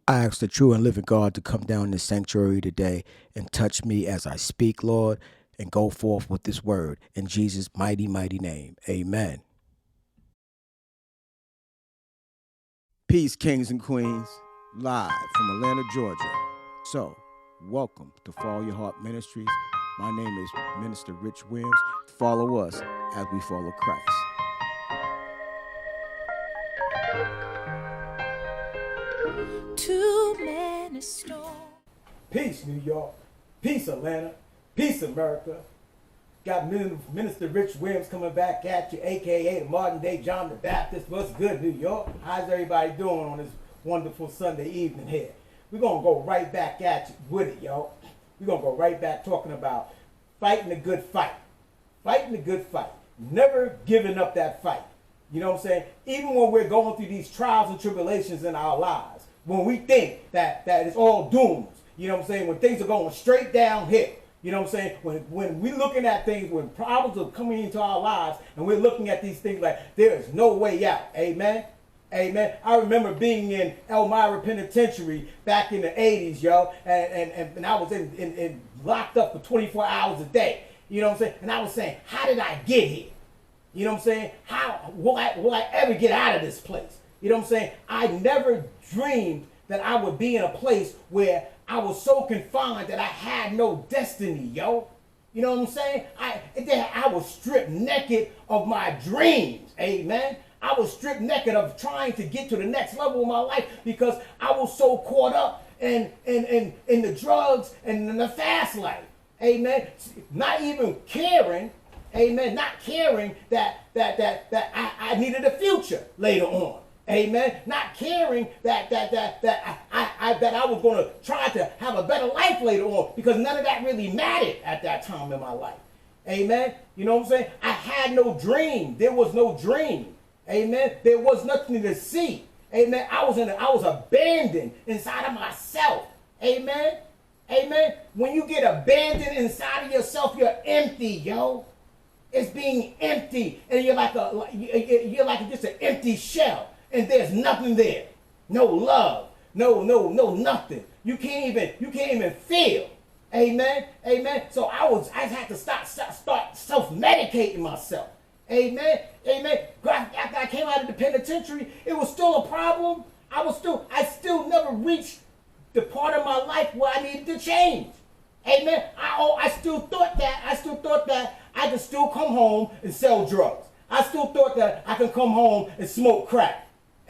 I ask the true and living God to come down in this sanctuary today and touch me as I speak, Lord, and go forth with this word. In Jesus' mighty, mighty name. Amen. Peace, kings and queens, live from Atlanta, Georgia. So, welcome to Follow Your Heart Ministries. My name is Minister Rich Williams. Follow us as we follow Christ. Too many storms. Peace, New York. Peace, Atlanta. Peace, America. Got Minister Rich Williams coming back at you, a.k.a. the modern day John the Baptist. What's good, New York? How's everybody doing on this wonderful Sunday evening here? We're going to go right back at you with it, yo. We're going to go right back talking about fighting a good fight. Fighting a good fight. Never giving up that fight. You know what I'm saying? Even when we're going through these trials and tribulations in our lives, when we think that it's all doomed, you know what I'm saying? When things are going straight downhill, you know what I'm saying? When we're looking at things, when problems are coming into our lives, and we're looking at these things like there is no way out. Amen? Amen. I remember being in Elmira Penitentiary back in the 80s, yo, and I was in locked up for 24 hours a day. You know what I'm saying? And I was saying, how did I get here? You know what I'm saying? How will I ever get out of this place? You know what I'm saying? I never dreamed that I would be in a place where I was so confined that I had no destiny, yo. You know what I'm saying? I was stripped naked of my dreams, amen. I was stripped naked of trying to get to the next level of my life because I was so caught up in the drugs and in the fast life, amen. Not even caring, amen, not caring that I needed a future later on. Amen. Not caring that I was going to try to have a better life later on, because none of that really mattered at that time in my life. Amen. You know what I'm saying? I had no dream. There was no dream. Amen. There was nothing to see. Amen. I was abandoned inside of myself. Amen. Amen. When you get abandoned inside of yourself, you're empty, yo. It's being empty, and you're like just an empty shell. And there's nothing there. No love. No, nothing. You can't even feel. Amen. Amen. So I had to start self-medicating myself. Amen. Amen. After I came out of the penitentiary, it was still a problem. I still never reached the part of my life where I needed to change. Amen. I still thought that I could still come home and sell drugs. I still thought that I could come home and smoke crack.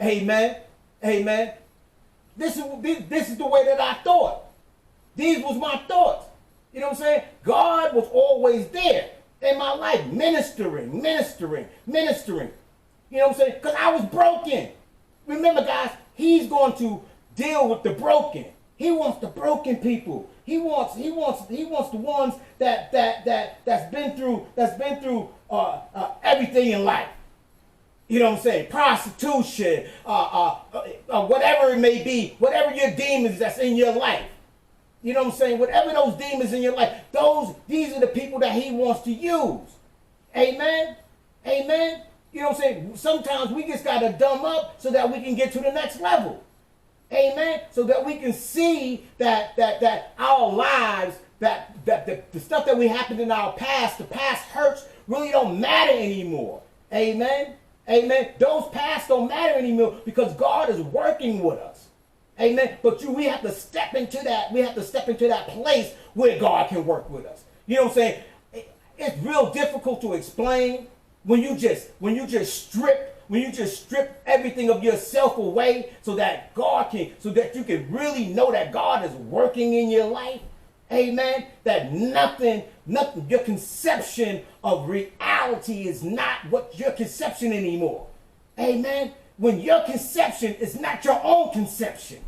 Amen. Amen. This is the way that I thought. These was my thoughts. You know what I'm saying? God was always there in my life, ministering. You know what I'm saying? Because I was broken. Remember, guys, he's going to deal with the broken. He wants the broken people. He wants the ones that's been through everything in life. You know what I'm saying? Prostitution, whatever it may be, whatever your demons that's in your life. You know what I'm saying? Whatever those demons in your life, these are the people that he wants to use. Amen? Amen? You know what I'm saying? Sometimes we just got to dumb up so that we can get to the next level. Amen? So that we can see that our lives, that the stuff that we happened in our past, the past hurts, really don't matter anymore. Amen? Amen. Those pasts don't matter anymore because God is working with us. Amen. But we have to step into that. We have to step into that place where God can work with us. You know what I'm saying? It's real difficult to explain when you just strip everything of yourself away so that you can really know that God is working in your life. Amen. That nothing, your conception of reality is not what your conception anymore. Amen. When your conception is not your own conception.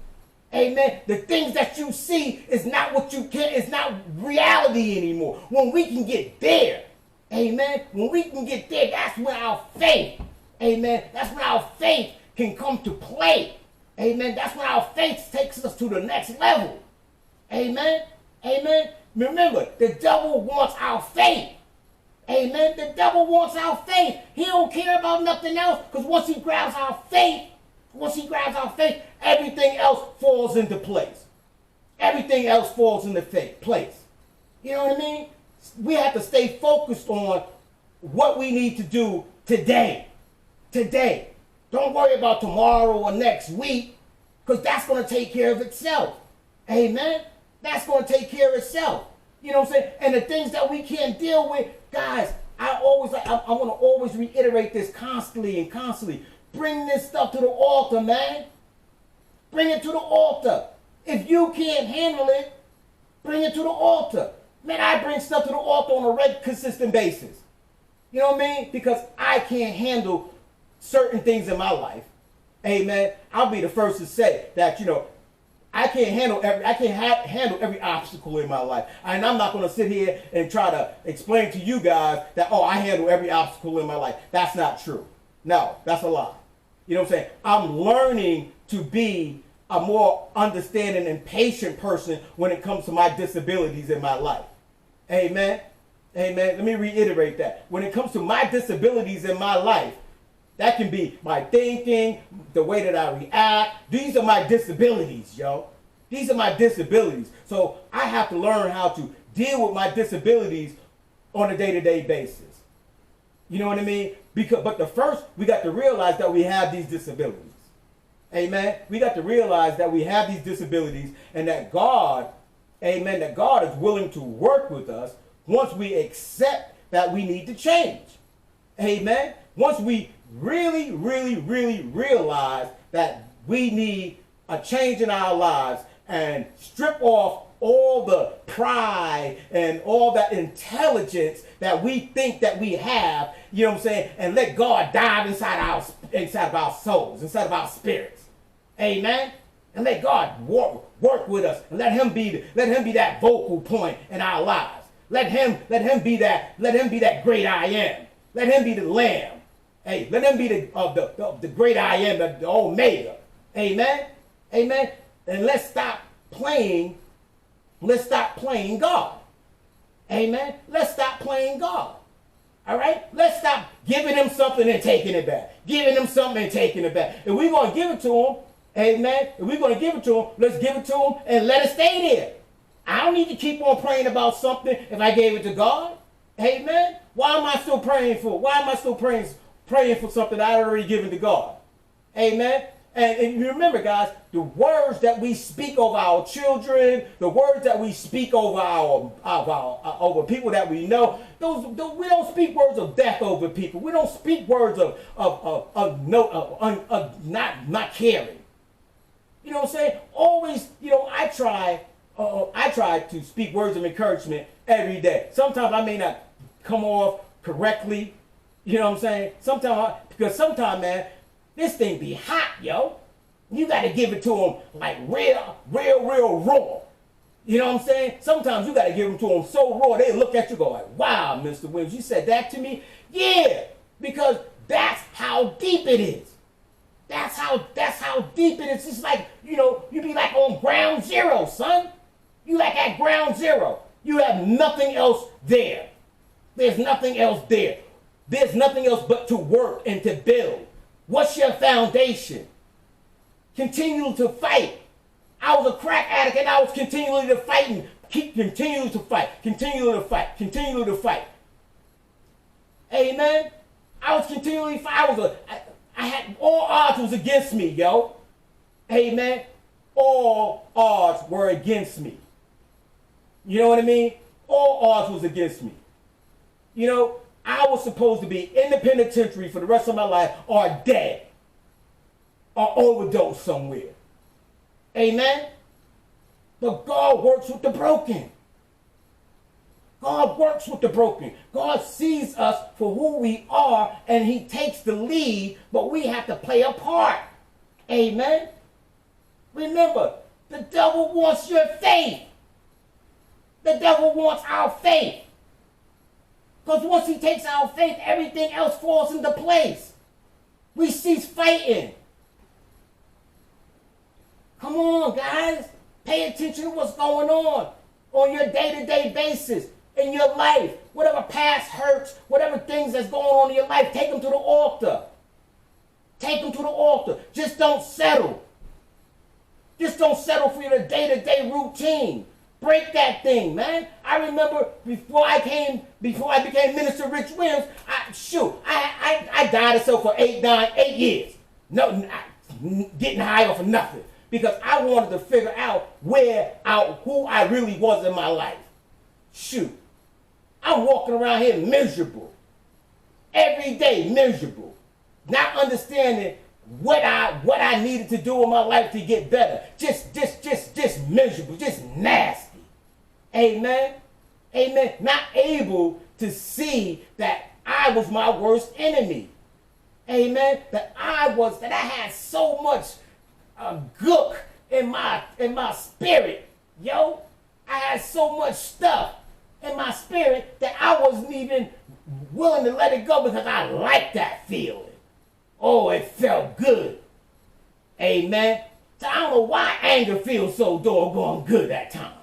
Amen. The things that you see is not what you can, it's not reality anymore. When we can get there, amen. When we can get there, that's when our faith, amen. That's when our faith can come to play. Amen. That's when our faith takes us to the next level. Amen. Amen. Remember, the devil wants our faith. Amen. The devil wants our faith. He don't care about nothing else, because once he grabs our faith, everything else falls falls into place. Everything else falls into place. You know what I mean? We have to stay focused on what we need to do today. Today. Don't worry about tomorrow or next week, because that's going to take care of itself. Amen? That's going to take care of itself. You know what I'm saying? And the things that we can't deal with, guys, I want to always reiterate this constantly and constantly. Bring this stuff to the altar, man. Bring it to the altar. If you can't handle it, bring it to the altar. Man, I bring stuff to the altar on a consistent basis. You know what I mean? Because I can't handle certain things in my life. Amen. I'll be the first to say that, I can't handle every obstacle in my life. And I'm not going to sit here and try to explain to you guys that, I handle every obstacle in my life. That's not true. No, that's a lie. You know what I'm saying? I'm learning to be a more understanding and patient person when it comes to my disabilities in my life. Amen. Amen. Let me reiterate that. When it comes to my disabilities in my life, that can be my thinking, the way that I react. These are my disabilities, yo. These are my disabilities. So I have to learn how to deal with my disabilities on a day-to-day basis. You know what I mean? But the first, we got to realize that we have these disabilities. Amen. We got to realize that we have these disabilities and that God, amen, that God is willing to work with us once we accept that we need to change. Amen. Once we really, really, really realize that we need a change in our lives and strip off all the pride and all that intelligence that we think that we have, you know what I'm saying, and let God dive inside of our souls, inside of our spirits. Amen. And let God work with us, and let him be that vocal point in our lives. Let him be that great I am. Let him be the Lamb. Hey, let him be the great I am, the Omega. Amen. Amen. And let's stop playing God. Amen. Let's stop playing God. All right? Let's stop giving him something and taking it back. Giving him something and taking it back. If we're going to give it to him, amen, if we're going to give it to him, let's give it to him and let it stay there. I don't need to keep on praying about something if I gave it to God. Amen. Why am I still praying for? Why am I still praying for something I already given to God? Amen. And you remember, guys, the words that we speak over our children, the words that we speak over over people that we know, we don't speak words of death over people. We don't speak words of not caring. You know what I'm saying? Always, I try to speak words of encouragement every day. Sometimes I may not come off correctly. You know what I'm saying? Because sometimes, man, this thing be hot, yo. You got to give it to them like real raw. You know what I'm saying? Sometimes you got to give them to them so raw, they look at you go like, wow, Mr. Williams, you said that to me? Yeah, because that's how deep it is. That's how deep it is. It's like, you be like on ground zero, son. You like at ground zero. You have nothing else there. There's nothing else there. There's nothing else but to work and to build. What's your foundation? Continue to fight. I was a crack addict and I was continually to fight. Continue to fight. Amen. I was continually fighting. I had all odds was against me, yo. Amen. All odds were against me. You know what I mean? All odds was against me. I was supposed to be in the penitentiary for the rest of my life or dead or overdose somewhere. Amen? But God works with the broken. God works with the broken. God sees us for who we are and he takes the lead, but we have to play a part. Amen? Remember, the devil wants your faith. The devil wants our faith. Because once he takes our faith, everything else falls into place. We cease fighting. Come on, guys. Pay attention to what's going on your day-to-day basis, in your life. Whatever past hurts, whatever things that's going on in your life, take them to the altar. Take them to the altar. Just don't settle. Just Just don't settle for your day-to-day routine. Break that thing, man. I remember before I became Minister Rich Williams, I died so for 8 years. No, getting high off of nothing. Because I wanted to figure out who I really was in my life. Shoot. I'm walking around here miserable. Every day miserable. Not understanding what I needed to do in my life to get better. Just miserable, just nasty. Amen. Amen. Not able to see that I was my worst enemy. Amen. That I had so much gook in my spirit. Yo. I had so much stuff in my spirit that I wasn't even willing to let it go because I liked that feeling. Oh, it felt good. Amen. So I don't know why anger feels so doggone good at times.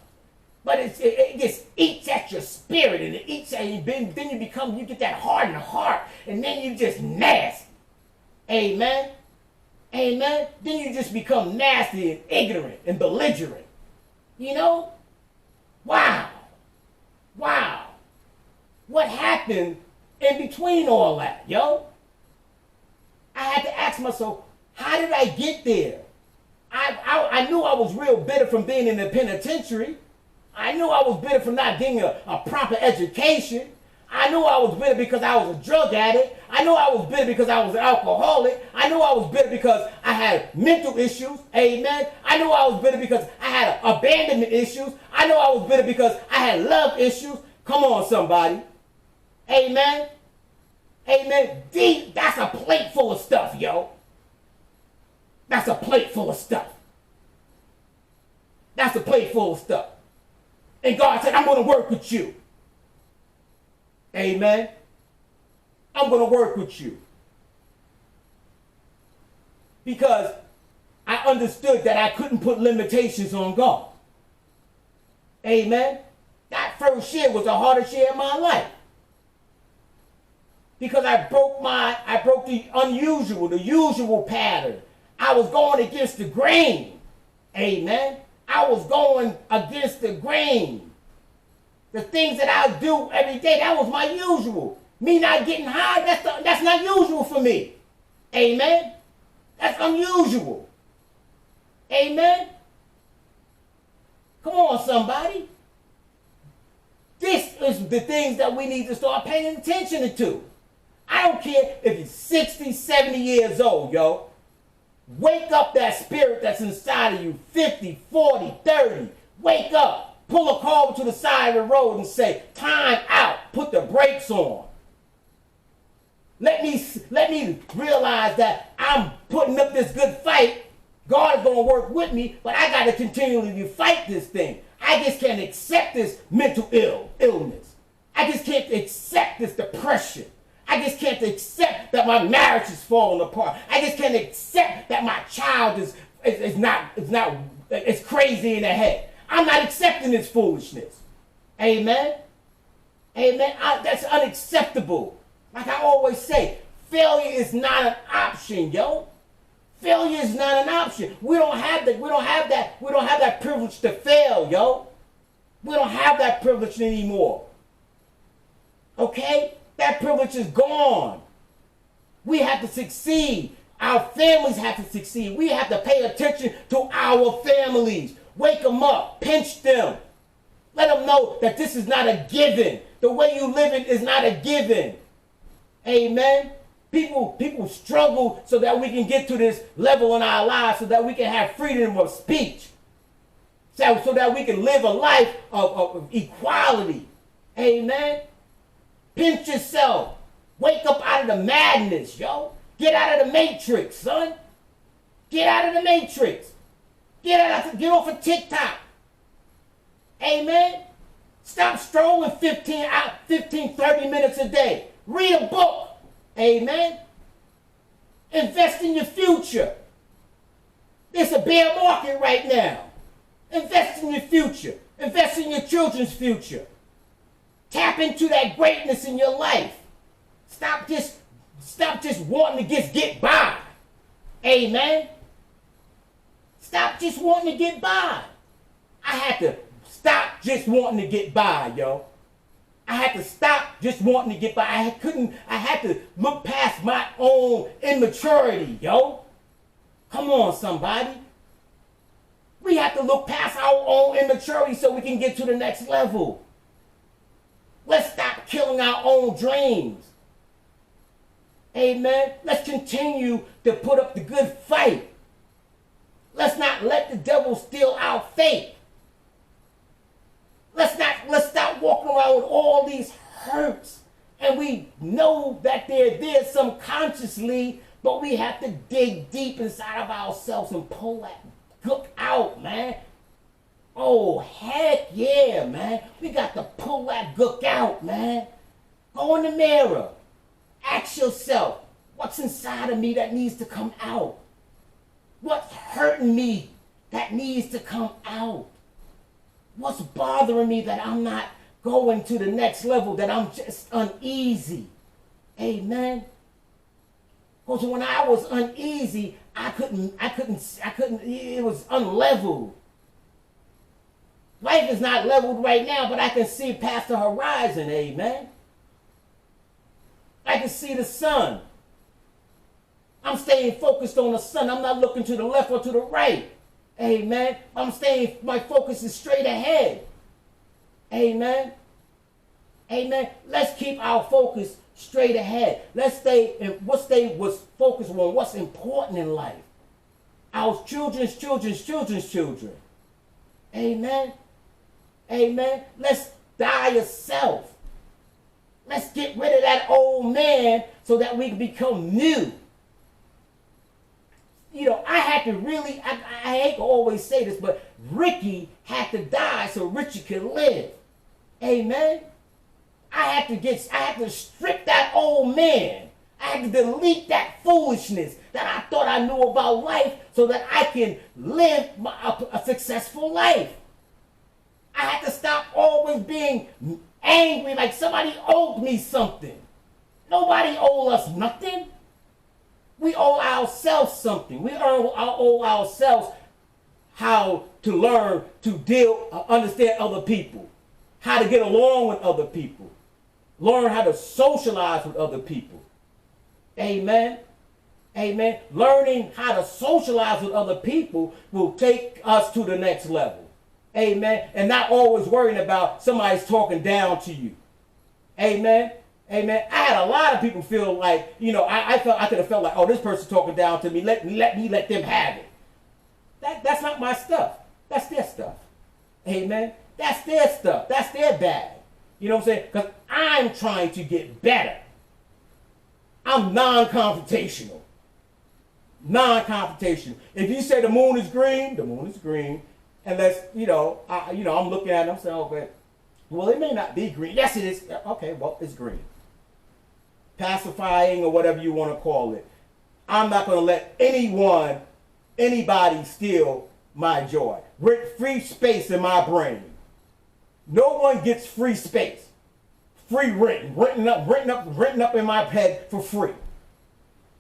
But it just eats at your spirit, and it eats at you. Then you get that hardened heart, and then you just nasty. Amen. Amen. Then you just become nasty and ignorant and belligerent. You know? Wow. Wow. What happened in between all that, yo? I had to ask myself, how did I get there? I knew I was real bitter from being in the penitentiary. I knew I was bitter from not getting a proper education. I knew I was bitter because I was a drug addict. I knew I was bitter because I was an alcoholic. I knew I was bitter because I had mental issues. Amen. I knew I was bitter because I had abandonment issues. I knew I was bitter because I had love issues. Come on, somebody. Amen. Amen. That's a plate full of stuff, yo. That's a plate full of stuff. That's a plate full of stuff. And God said, I'm going to work with you. Amen. I'm going to work with you. Because I understood that I couldn't put limitations on God. Amen. That first year was the hardest year of my life. Because I broke the usual pattern. I was going against the grain. Amen. I was going against the grain. The things that I do every day, that was my usual. Me not getting high, that's not usual for me. Amen. That's unusual. Amen. Come on, somebody. This is the things that we need to start paying attention to. I don't care if you're 60, 70 years old, yo. Wake up that spirit that's inside of you, 50, 40, 30. Wake up. Pull a car to the side of the road and say, time out. Put the brakes on. Let me realize that I'm putting up this good fight. God is going to work with me, but I got to continually fight this thing. I just can't accept this mental illness. I just can't accept this depression. I just can't accept that my marriage is falling apart. I just can't accept that my child is crazy in the head. I'm not accepting this foolishness. Amen. Amen. That's unacceptable. Like I always say, failure is not an option, yo. Failure is not an option. We don't have that privilege to fail, yo. We don't have that privilege anymore. Okay? That privilege is gone. We have to succeed. Our families have to succeed. We have to pay attention to our families. Wake them up. Pinch them. Let them know that this is not a given. The way you live it is not a given. Amen. People struggle so that we can get to this level in our lives, so that we can have freedom of speech. So that we can live a life of equality. Amen. Pinch yourself. Wake up out of the madness, yo. Get out of the matrix, son. Get out of the matrix. Get off of TikTok. Amen. Stop strolling 15, 30 minutes a day. Read a book. Amen. Invest in your future. It's a bear market right now. Invest in your future. Invest in your children's future. Tap into that greatness in your life. Stop just wanting to just get by. Amen. Stop just wanting to get by. I had to stop just wanting to get by, yo. I had to stop just wanting to get by. I had to look past my own immaturity, yo. Come on, somebody. We have to look past our own immaturity so we can get to the next level. Let's stop killing our own dreams. Amen. Let's continue to put up the good fight. Let's not let the devil steal our faith. Let's stop walking around with all these hurts. And we know that they're there subconsciously, but we have to dig deep inside of ourselves and pull that gook out, man. Oh, heck yeah, man. We got to pull that gook out, man. Go in the mirror. Ask yourself, what's inside of me that needs to come out? What's hurting me that needs to come out? What's bothering me that I'm not going to the next level, that I'm just uneasy? Amen. Because when I was uneasy, I couldn't, it was unleveled. Life is not leveled right now, but I can see past the horizon, amen. I can see the sun. I'm staying focused on the sun. I'm not looking to the left or to the right. Amen. My focus is straight ahead. Amen. Amen. Let's keep our focus straight ahead. Let's what's focused on what's important in life. Our children's children. Amen. Amen. Let's die yourself. Let's get rid of that old man so that we can become new. You know, I had to really, I hate to always say this, but Ricky had to die so Richie could live. Amen. I had to strip that old man. I had to delete that foolishness that I thought I knew about life so that I can live a successful life. I had to stop always being angry like somebody owed me something. Nobody owed us nothing. We owe ourselves something. We owe ourselves how to learn to understand other people, how to get along with other people, learn how to socialize with other people. Amen. Amen. Learning how to socialize with other people will take us to the next level. Amen. And not always worrying about somebody's talking down to you. Amen. Amen. I had a lot of people feel like, you know, I could have felt like, oh, this person's talking down to me. Let them have it. That's not my stuff. That's their stuff. Amen. That's their stuff. That's their bag. You know what I'm saying? Because I'm trying to get better. I'm non-confrontational. Non-confrontational. If you say the moon is green, the moon is green. And let's, I'm looking at it, I'm saying, okay, well, it may not be green. Yes, it is. Okay, well, it's green. Pacifying or whatever you want to call it. I'm not going to let anybody steal my joy. Free space in my brain. No one gets free space. Free renting up in my head for free.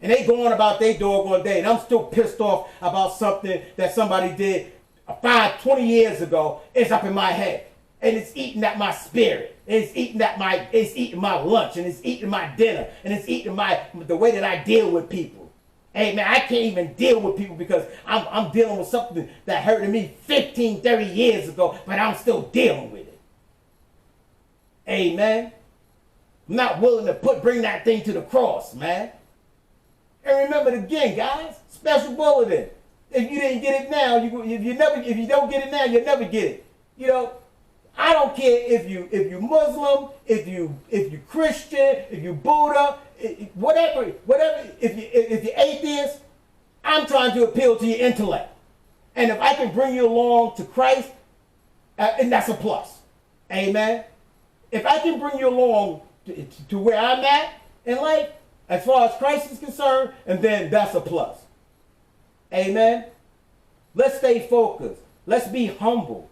And they going about their doggone day, and I'm still pissed off about something that somebody did 20 years ago. It's up in my head. And it's eating at my spirit. It's eating my lunch, and it's eating my dinner, and it's eating the way that I deal with people. Hey man, I can't even deal with people because I'm dealing with something that hurted me 15, 30 years ago, but I'm still dealing with it. Amen. I'm not willing to bring that thing to the cross, man. And remember again, guys, special bulletin. If you didn't get it now, if you don't get it now, you'll never get it. You know, I don't care if you Muslim, if you Christian, if you Buddha, whatever. If you're atheist, I'm trying to appeal to your intellect. And if I can bring you along to Christ, and that's a plus. Amen. If I can bring you along to where I'm at in life, as far as Christ is concerned, and then that's a plus. Amen. Let's stay focused. Let's be humble.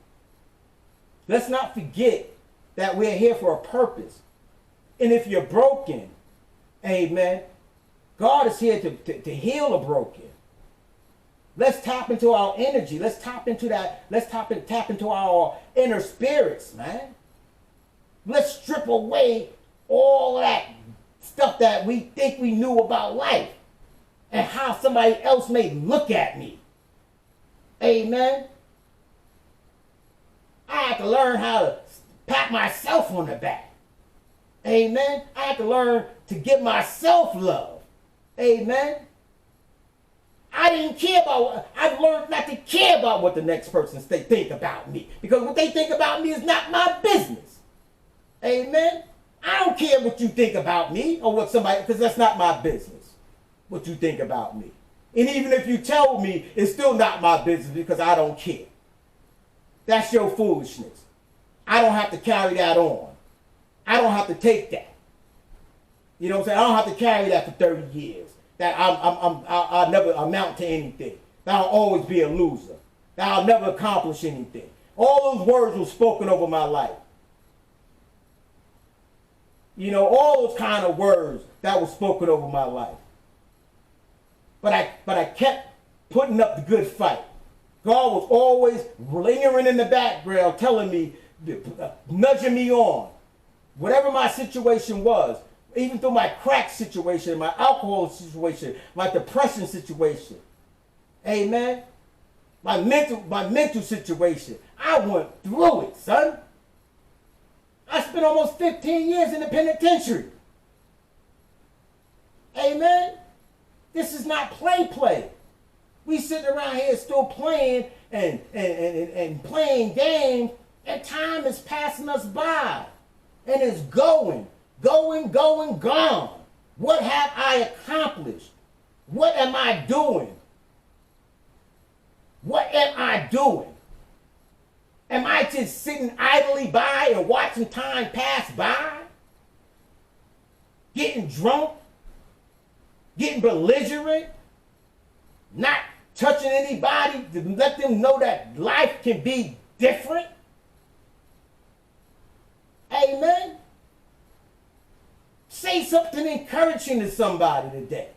Let's not forget that we're here for a purpose. And if you're broken, amen, God is here to heal the broken. Let's tap into our energy. Let's tap into that. Tap into our inner spirits, man. Let's strip away all that stuff that we think we knew about life and how somebody else may look at me. Amen. I have to learn how to pat myself on the back. Amen. I have to learn to give myself love. Amen. I've learned not to care about what the next person think about me. Because what they think about me is not my business. Amen. I don't care what you think about me or what somebody, because that's not my business, what you think about me. And even if you tell me, it's still not my business because I don't care. That's your foolishness. I don't have to carry that on. I don't have to take that. You know what I'm saying? I don't have to carry that for 30 years. That I'll never amount to anything. That I'll always be a loser. That I'll never accomplish anything. All those words were spoken over my life. You know, all those kind of words that were spoken over my life. But I kept putting up the good fight. God was always lingering in the background, telling me, nudging me on. Whatever my situation was, even through my crack situation, my alcohol situation, my depression situation. Amen. My mental situation. I went through it, son. I spent almost 15 years in the penitentiary. Amen. This is not play. We sitting around here still playing and playing games, and time is passing us by. And it's going. What have I accomplished? What am I doing? What am I doing? Am I just sitting idly by and watching time pass by? Getting drunk? Getting belligerent? Not touching anybody to let them know that life can be different? Amen? Say something encouraging to somebody today.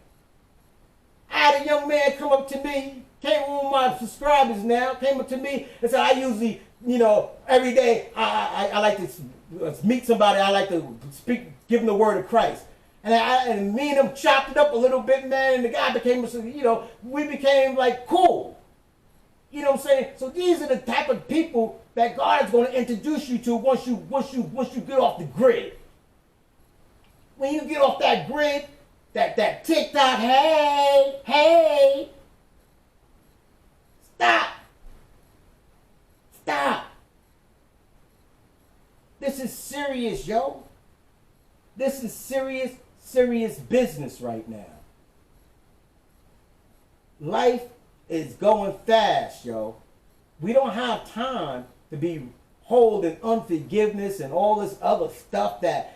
I had a young man come up to me, came on my subscribers now, came up to me and said, I usually, every day I like to meet somebody, I like to give them the word of Christ. And me and him chopped it up a little bit, man, and the guy became, we became like cool. You know what I'm saying? So these are the type of people that God is going to introduce you to once you get off the grid. When you get off that grid, that TikTok, hey, stop. This is serious, yo. This is serious business right now. Life is going fast, yo. We don't have time to be holding unforgiveness and all this other stuff that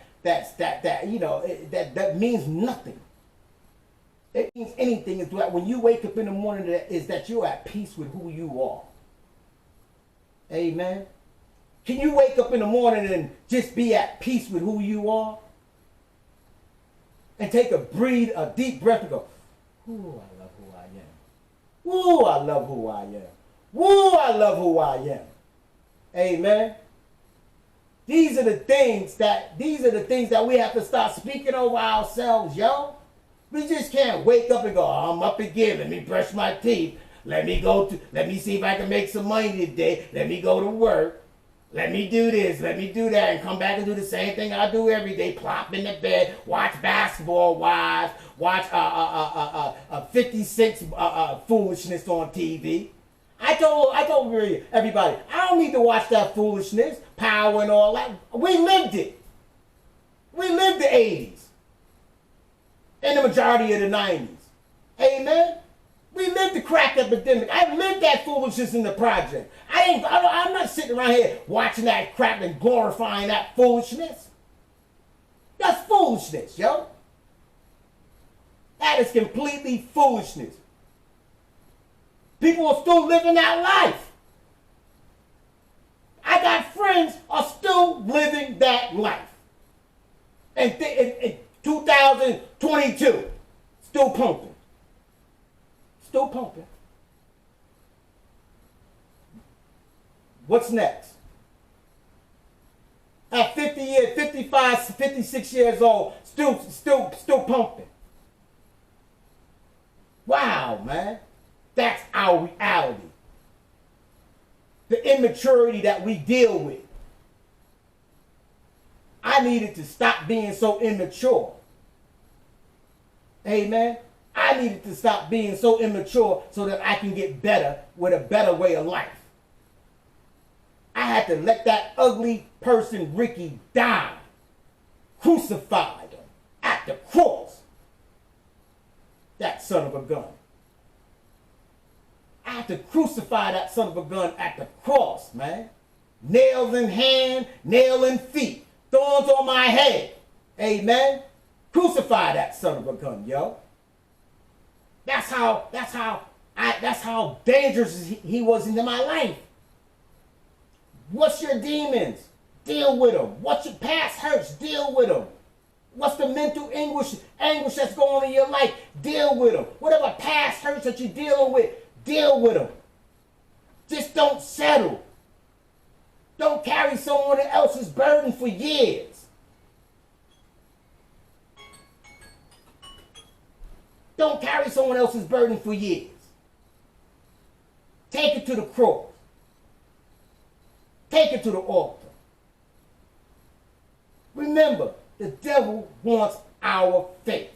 means nothing. It means anything is that when you wake up in the morning is that you're at peace with who you are. Amen. Can you wake up in the morning and just be at peace with who you are? And take a deep breath and go, ooh, I love who I am. Ooh, I love who I am. Ooh, I love who I am. Amen. These are the things that we have to start speaking over ourselves, yo. We just can't wake up and go, oh, I'm up again. Let me brush my teeth. Let me see if I can make some money today. Let me go to work. Let me do this. Let me do that. And come back and do the same thing I do every day. Plop in the bed. Watch Basketball Wives. Watch 50 Cent's foolishness on TV. I told everybody, I don't need to watch that foolishness, Power and all that. We lived it. We lived the 80s. And the majority of the 90s. Amen? We lived the crack epidemic. I lived that foolishness in the project. I'm not sitting around here watching that crap and glorifying that foolishness. That's foolishness, yo. That is completely foolishness. People are still living that life. I got friends are still living that life. And in 2022, still pumping. Still pumping. What's next? At 50 years, 55, 56 years old, still pumping. Wow, man. That's our reality. The immaturity that we deal with. I needed to stop being so immature. Amen. I needed to stop being so immature so that I can get better with a better way of life. I had to let that ugly person, Ricky, die. Crucified him at the cross. That son of a gun. I had to crucify that son of a gun at the cross, man. Nails in hand, nail in feet. Thorns on my head. Amen. Crucify that son of a gun, yo. That's how dangerous he was into my life. What's your demons? Deal with them. What's your past hurts? Deal with them. What's the mental anguish that's going on in your life? Deal with them. Whatever past hurts that you're dealing with, deal with them. Just don't settle. Don't carry someone else's burden for years. Don't carry someone else's burden for years. Take it to the cross. Take it to the altar. Remember, the devil wants our faith.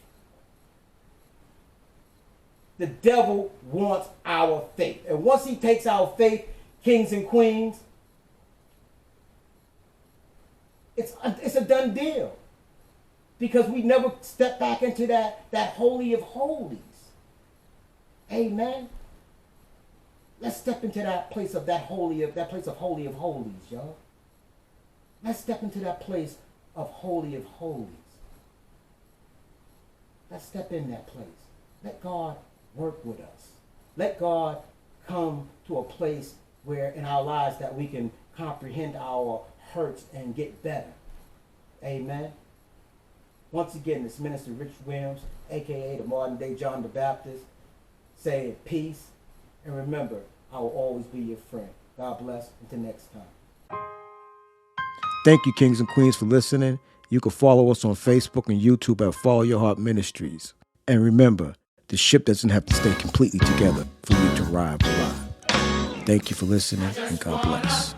The devil wants our faith. And once he takes our faith, kings and queens, it's a done deal. Because we never step back into that holy of holies. Amen. Let's step into that place of holy of holies, y'all. Let's step into that place of holy of holies. Let's step in that place. Let God work with us. Let God come to a place where in our lives that we can comprehend our hurts and get better. Amen. Once again, it's Minister Rich Williams, a.k.a. the modern day John the Baptist, saying peace. And remember, I will always be your friend. God bless. Until next time. Thank you, kings and queens, for listening. You can follow us on Facebook and YouTube at Follow Your Heart Ministries. And remember, the ship doesn't have to stay completely together for you to ride the line. Thank you for listening, and God bless.